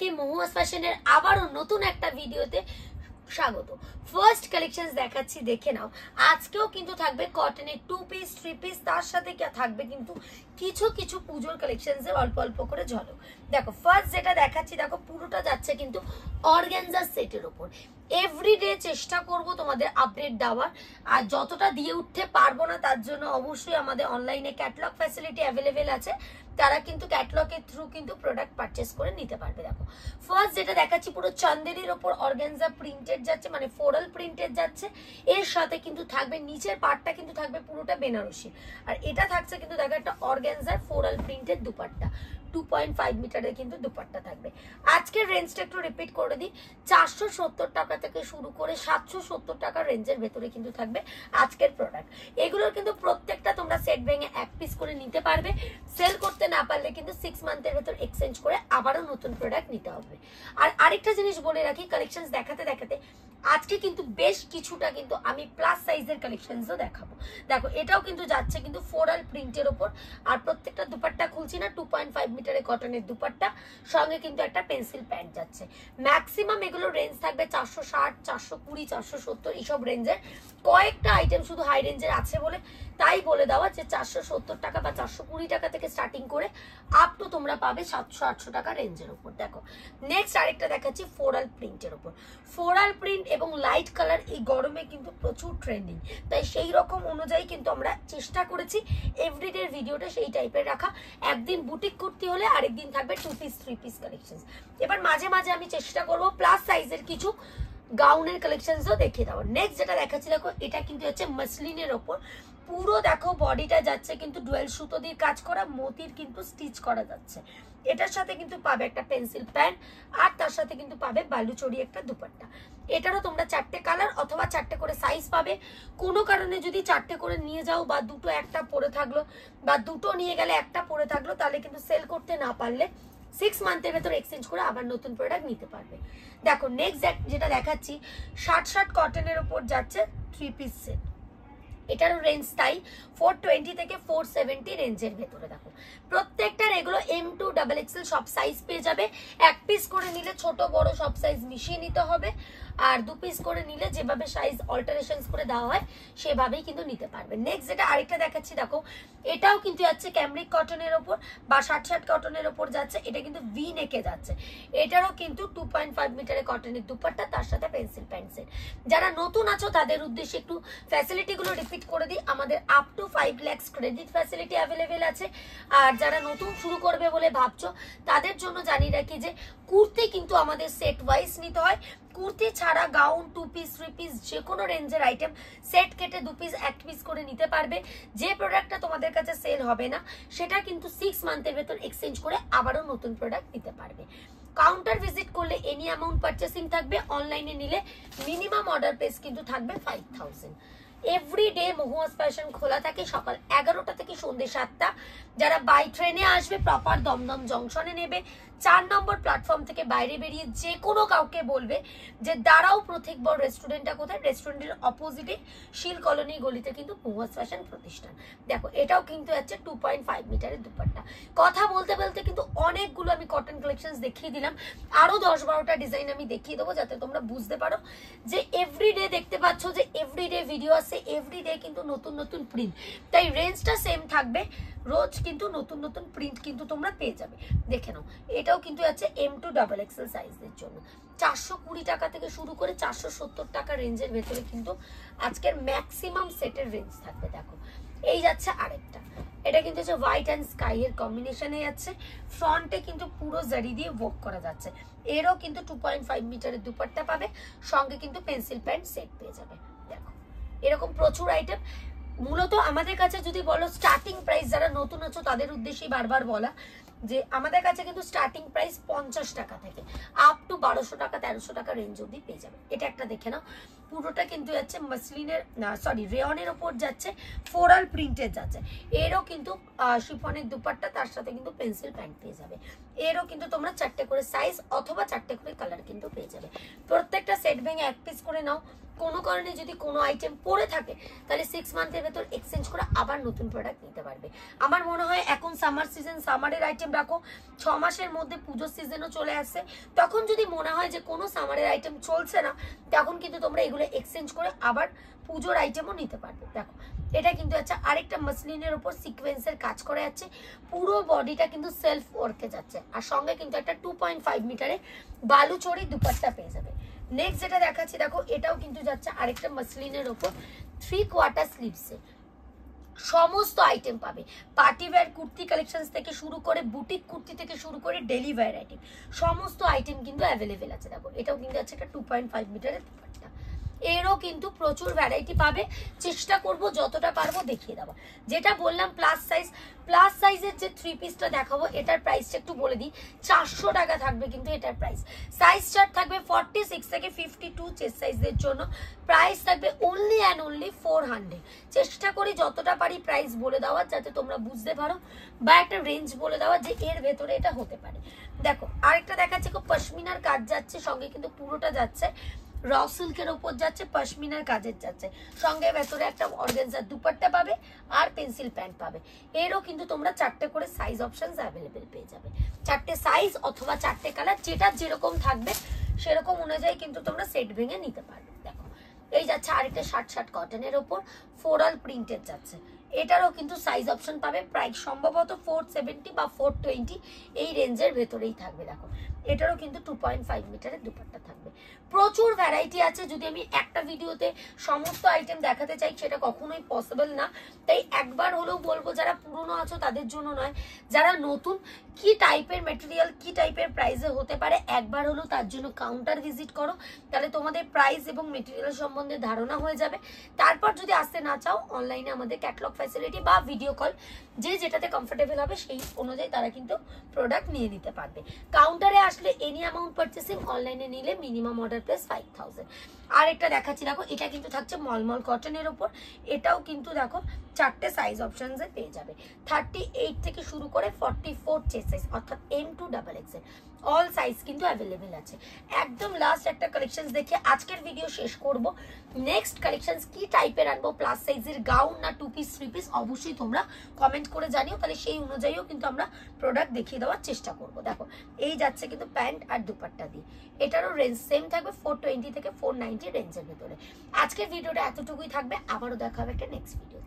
সবাইকে মহুয়াস ফ্যাশনের আবারও নতুন একটা ভিডিওতে স্বাগত। ফার্স্ট কালেকশনস দেখাচ্ছি, দেখে নাও। আজকেও কিন্তু থাকবে কটনের 2 পিস 3 পিস, তার সাথে থাকবে কিন্তু কিছু কিছু পুজোর কালেকশনস এর অল্প অল্প করে ঝলক। দেখো ফার্স্ট যেটা দেখাচ্ছি, দেখো পুরোটা যাচ্ছে কিন্তু অর্গানজা সেটের উপর। এভরিডে চেষ্টা করব তোমাদের আপডেট দেওয়ার, আর যতটা দিয়ে উঠতে পারবো না তার জন্য অবশ্যই আমাদের অনলাইনে ক্যাটালগ ফ্যাসিলিটি অ্যাভেলেবেল আছে, তারা কিন্তু ক্যাটালগের থ্রু কিন্তু প্রোডাক্ট পারচেস করে নিতে পারবে। দেখো ফার্স্ট যেটা দেখাচ্ছি পুরো চান্দেরির ওপর অর্গানজা প্রিন্টেড যাচ্ছে, মানে ফ্লোরাল প্রিন্টেড যাচ্ছে। এর সাথে কিন্তু থাকবে নিচের পার্টটা কিন্তু থাকবে পুরোটা বেনারসি, আর এটা থাকছে কিন্তু দেখো একটা অর্গানজার ফ্লোরাল প্রিন্টেড দুপাট্টা। 2.5 মিটারের কিন্তু দুপাট্টা থাকবে। আজকের রেঞ্জটা একটু রিপিট করে দিই, 470 টাকা থেকে শুরু করে 770 টাকার রেঞ্জের ভেতরে কিন্তু থাকবে আজকের প্রোডাক্ট। এগুলোর কিন্তু প্রত্যেকটা তোমরা সেট ভেঙে এক পিস করে নিতে পারবে। সেল করতে না পারলে কিন্তু 6 মান্থের ভেতর এক্সচেঞ্জ করে আবারও নতুন প্রোডাক্ট নিতে হবে। আর আরেকটা জিনিস বলে রাখি, কালেকশনস দেখাতে দেখাতে আজকে কিন্তু বেশ কিছুটা কিন্তু আমি প্লাস সাইজের কালেকশনসও দেখাবো। দেখো এটাও কিন্তু যাচ্ছে কিন্তু ফ্লোরাল প্রিন্টের ওপর, আর প্রত্যেকটা দুপাট্টা খুলছি না, 2.5 মিটারের কটনের দুপাট্টা, সঙ্গে কিন্তু একটা পেন্সিল প্যান্ট যাচ্ছে। ম্যাক্সিমাম এগুলো রেঞ্জ থাকবে 460, 420, 470 এইসব রেঞ্জের। কয়েকটা আইটেম শুধু হাই রেঞ্জের আছে বলে তাই বলে দেওয়া যে 470 টাকা বা 420 টাকা থেকে স্টার্টিং করে আপ টু তোমরা পাবে 700-800 টাকা রেঞ্জের উপর। দেখো নেক্সট আরেকটা দেখাচ্ছি ফ্লোরাল প্রিন্টের উপর। ফ্লোরাল প্রিন্ট এবং লাইট কালার এই গরমে কিন্তু প্রচুর ট্রেন্ডিং, তাই সেই রকম অনুযায়ী কিন্তু আমরা চেষ্টা করেছি এভরিডে ভিডিওটা সেই টাইপের রাখা। একদিন বুটিক কুর্তি হলে আরেকদিন থাকবে 2 পিস 3 পিস কালেকশন। এবার মাঝে মাঝে আমি চেষ্টা করব প্লাস সাইজের কিছু গাউনের কালেকশনসও দেখিয়ে দেবো। নেক্সট যেটা দেখাচ্ছি, দেখো এটা কিন্তু হচ্ছে মাসলিনের ওপর। পুরো দেখো বডিটা যাচ্ছে কিন্তু ডুয়েল সুতো দিয়ে কাজ করা, মতির কিন্তু স্টিচ করা যাচ্ছে। এটার সাথে কিন্তু পাবে একটা পেন্সিল প্যান্ট, আর তার সাথে কিন্তু পাবে বালুচরি একটা দুপাট্টা। এটারও তোমরা 4টে কালার অথবা 4টে করে সাইজ পাবে। কোনো কারণে যদি 4টে করে নিয়ে যাও বা দুটো একটা পরে থাকলো, বা দুটো নিয়ে গেলে একটা পরে থাকলো, তাহলে কিন্তু সেল করতে না পারলে 6 মান্থের ভেতর এক্সচেঞ্জ করে আবার নতুন প্রোডাক্ট নিতে পারবে। দেখো নেক্সট যেটা দেখাচ্ছি, 60 কটনের ওপর যাচ্ছে 3 পিস সেট। এটারও রেঞ্জ তাই 420 থেকে 470 রেঞ্জের ভেতরে। দেখো প্রত্যেকটার এগুলো M2 XXL সব সাইজ পেয়ে যাবে। এক পিস করে নিলে ছোট বড় সব সাইজ মিশিয়ে নিতে হবে, আর 2 পিস করে নিলে যেভাবে সাইজ অল্টারেশনস করে দেওয়া হয় সেভাবেই কিন্তু নিতে পারবে। নেক্সট যেটা আরেকটা দেখাচ্ছি, দেখো এটাও কিন্তু যাচ্ছে ক্যামরিক কটনের ওপর বা 60 কটনের ওপর যাচ্ছে। এটা কিন্তু ভি নেকে যাচ্ছে। এটারও কিন্তু 2.5 মিটারের কটনের দুপাট্টা, তার সাথে পেন্সিল প্যান্ট সেট। যারা নতুন আছো তাদের উদ্দেশ্যে একটু ফ্যাসিলিটিগুলো রিপিট করে দিই। আমাদের up to 5 lakh credit facility available আছে। আর যারা নতুন শুরু করবে বলে ভাবছো তাদের জন্য জানিয়ে রাখি যে কুর্তি কিন্তু আমাদের সেট ওয়াইজ নিতে হয়। কুর্তি ছাড়া গাউন 2 পিস 3 পিস যে কোনো রেঞ্জের আইটেম সেট কেটে 2 পিস 1 পিস করে নিতে পারবে। যে প্রোডাক্টটা তোমাদের কাছে সেল হবে না সেটা কিন্তু 6 মান্থের ভেতর এক্সচেঞ্জ করে আবারও নতুন প্রোডাক্ট নিতে পারবে। কাউন্টার ভিজিট করলে এনি অ্যামাউন্ট পারচেসিং থাকবে, অনলাইনে নিলে মিনিমাম অর্ডার প্রাইস কিন্তু থাকবে 5000। এভরিডে মহুয়াস ফ্যাশন খোলা থাকে সকাল 11টা থেকে সন্ধ্যে 7টা। যারা বাই ট্রেনে আসবে প্রপার দমদম জংশনে নেবে, 4 নম্বর প্ল্যাটফর্ম থেকে বাইরে বেরিয়ে যে কোনো কাউকে বলবে যে দাঁড়াও প্রতীক বড় রেস্টুরেন্টটা কোথায়, রেস্টুরেন্টের অপোজিটে শিল কলোনি গলিতে কিন্তু মহুয়াস ফ্যাশন প্রতিষ্ঠান। দেখো এটাও কিন্তু হচ্ছে 2.5 মিটারের দুপাট্টা। কথা বলতে বলতে কিন্তু অনেকগুলো আমি কটন কালেকশন দেখিয়ে দিলাম, আরো 10-12টা ডিজাইন আমি দেখিয়ে দেবো যাতে তোমরা বুঝতে পারো যে এভরিডে দেখতে পাচ্ছ যে এভরিডে ভিডিও আছে, এভরিডে কিন্তু নতুন নতুন প্রিন্ট, তাই রেঞ্জটা সেম থাকবে। রোজ কিন্তু নতুন নতুন প্রিন্ট কিন্তু তোমরা পেয়ে যাবে। দেখে নাও এটাও কিন্তু আছে M2 XXL সাইজের জন্য। 420 টাকা থেকে শুরু করে 470 টাকা রেঞ্জের ভেতরে কিন্তু আজকের ম্যাক্সিমাম সেটের রেঞ্জ থাকবে। দেখো এই যাচ্ছে আরেকটা, এটা কিন্তু হচ্ছে হোয়াইট অ্যান্ড স্কাই এর কম্বিনেশনে যাচ্ছে। ফ্রন্টে কিন্তু পুরো জারি দিয়ে ওয়ার্ক করা যাচ্ছে। এরও কিন্তু 2.5 মিটারের দুপাট্টা পাবে, সঙ্গে কিন্তু পেন্সিল প্যান্ট সেট পেয়ে যাবে। দেখো এরকম প্রচুর আইটেম। মূলত আমাদের কাছে যদি বলো স্টার্টিং প্রাইস, যারা নতুন আছো তাদের উদ্দেশ্যেই বারবার বলা যে আমাদের কাছে কিন্তু স্টার্টিং প্রাইস 50 টাকা থেকে আপ টু 1200 টাকা 1300 টাকা রেঞ্জ অবধি পেয়ে যাবে। এটা একটা দেখে নাও, পুরোটা কিন্তু যাচ্ছে মাসলিনের রেয়নের ওপর যাচ্ছে, ফ্লোরাল প্রিন্টের যাচ্ছে। এরও কিন্তু শিফনের দুপাট্টা, তার সাথে কিন্তু পেন্সিল প্যান্ট পেয়ে যাবে। এরও কিন্তু তোমরা 4টে করে সাইজ অথবা 4টে করে কালার কিন্তু পেয়ে যাবে। প্রত্যেকটা সেট ভেঙে এক পিস করে নাও। কোনো কারণে যদি কোনো আইটেম পড়ে থাকে তাহলে 6 মান্থের ভেতর এক্সচেঞ্জ করে আবার নতুন প্রোডাক্ট নিতে পারবে। আমার মনে হয় এখন সামার সিজন, সামারের আইটেম রাখো, 6 মাসের মধ্যে পুজোর সিজনও চলে আসছে, তখন যদি মনে হয় যে কোনো সামারের আইটেম চলছে না, তখন কিন্তু তোমরা এগুলো এক্সচেঞ্জ করে আবার পুজোর আইটেমও নিতে পারবে। দেখো এটা কিন্তু আচ্ছা আরেকটা মাসলিনের উপর সিকোয়েন্সের কাজ করে যাচ্ছে, পুরো বডিটা কিন্তু সেলফ ওয়ার্কে যাচ্ছে, আর সঙ্গে কিন্তু একটা 2.5 মিটারে বালুচরি দুপাট্টা পেয়ে যাবে। নেক্সট যেটা দেখাচ্ছি দেখো, এটাও কিন্তু যাচ্ছে আরেকটা মাসলিনের উপর 3/4 স্লিভসে, সমস্ত আইটেম পাবে, পার্টি ওয়্যার কুর্তি কালেকশন থেকে শুরু করে বুটিক কুর্তি থেকে শুরু করে ডেলি ওয়্যার আইটেম, সমস্ত আইটেম কিন্তু অ্যাভেলেবেল আছে। দেখো এটাও কিন্তু আছে একটা 2.5 মিটারের দুপাট্টা, এরও কিন্তু প্রচুর ভ্যারাইটি পাবে, চেষ্টা করব যতটা পারবো দেখিয়ে দেবো। যেটা বললাম প্লাস সাইজের যে 3 পিসটা দেখাবো, এটার প্রাইসটা একটু বলে দিই, 400 টাকা থাকবে কিন্তু এটার প্রাইস। সাইজ চার্ট থাকবে 46 থেকে 52 চেস্ট সাইজের জন্য, প্রাইস থাকবে অনলি অ্যান্ড অনলি 400। চেষ্টা করি যতটা পারি প্রাইস বলে দেওয়ার, যাতে তোমরা বুঝতে পারো বা একটা রেঞ্জ বলে দেওয়া যে এর ভেতরে এটা হতে পারে। দেখো আরেকটা দেখাচ্ছে, খুব পশমিনার কাজ যাচ্ছে, সঙ্গে কিন্তু পুরোটা যাচ্ছে র সিল্কের উপর যাচ্ছে, পশমিনার কাজের যাচ্ছে, সঙ্গে ভেতরে একটা অর্গানজার দুপাট্টা পাবে আর পেন্সিল প্যান্ট পাবে। এরও কিন্তু তোমরা 4টে করে সাইজ অপশনস অ্যাভেলেবেল পেয়ে যাবে, 4টে সাইজ অথবা 4টে কালার, যেটা যেরকম থাকবে সেরকম অনুযায়ী কিন্তু তোমরা সেট ভেঙে নিতে পারবে। দেখো এই যাচ্ছে আরেকটা শার্ট কটনের ওপর ফ্লোরাল প্রিন্টেড যাচ্ছে, এটারও কিন্তু সাইজ অপশন পাবে, প্রাইস সম্ভবত 470 বা 420 এই রেঞ্জের ভেতরেই থাকবে। দেখো এটারও কিন্তু 2.5 মিটারের দুপাট্টা থাকবে, প্রচুর ভ্যারাইটি আছে। যদি আমি একটা ভিডিওতে সমস্ত আইটেম দেখাতে চাই সেটা কখনোই পসিবল না, তাই একবার হলেও বলবো যারা পুরনো আছো তাদের জন্য নয়, যারা নতুন কি টাইপের মেটেরিয়াল কি টাইপের প্রাইসে হতে পারে একবার হলেও তার জন্য কাউন্টার ভিজিট করো, তাহলে তোমাদের প্রাইস এবং মেটেরিয়াল সম্বন্ধে ধারণা হয়ে যাবে। তারপর যদি আসতে না চাও, অনলাইনে আমাদের ক্যাটালগ ফ্যাসিলিটি বা ভিডিও কল, যে যেটাতে কমফোর্টেবল হবে সেই অনুযায়ী তারা কিন্তু প্রোডাক্ট নিয়ে নিতে পারবে। কাউন্টারে আসলে এনি অ্যামাউন্ট পারচেসিং, অনলাইনে নিলে মিনিমাম অর্ডার প্রাইস 5000। আর একটা দেখাচ্ছি দেখো, এটা কিন্তু থাকছে মলমল কটনের ওপর, এটাও কিন্তু দেখো 4টে সাইজ অপশনসে পেয়ে যাবে, 38 থেকে শুরু করে 44 চেস্ট সাইজ, অর্থাৎ M2XXL অল সাইজ কিন্তু অ্যাভেলেবেল আছে। একদম লাস্ট একটা কালেকশন দেখে আজকের ভিডিও শেষ করব। নেক্সট কালেকশন কি টাইপের আনবো, প্লাস সাইজের গাউন না 2 পিস 3 পিস, অবশ্যই তোমরা কমেন্ট করে জানিও, তাহলে সেই অনুযায়ীও কিন্তু আমরা প্রোডাক্ট দেখিয়ে দেওয়ার চেষ্টা করব। দেখো এই যাচ্ছে কিন্তু প্যান্ট আর দুপাট্টা দিয়ে, এটারও রেঞ্জ সেম থাকবে 420 থেকে 490 রেঞ্জের ভেতরে। আজকের ভিডিওটা এতটুকুই থাকবে, আবারও দেখা হবে একটা নেক্সট ভিডিও।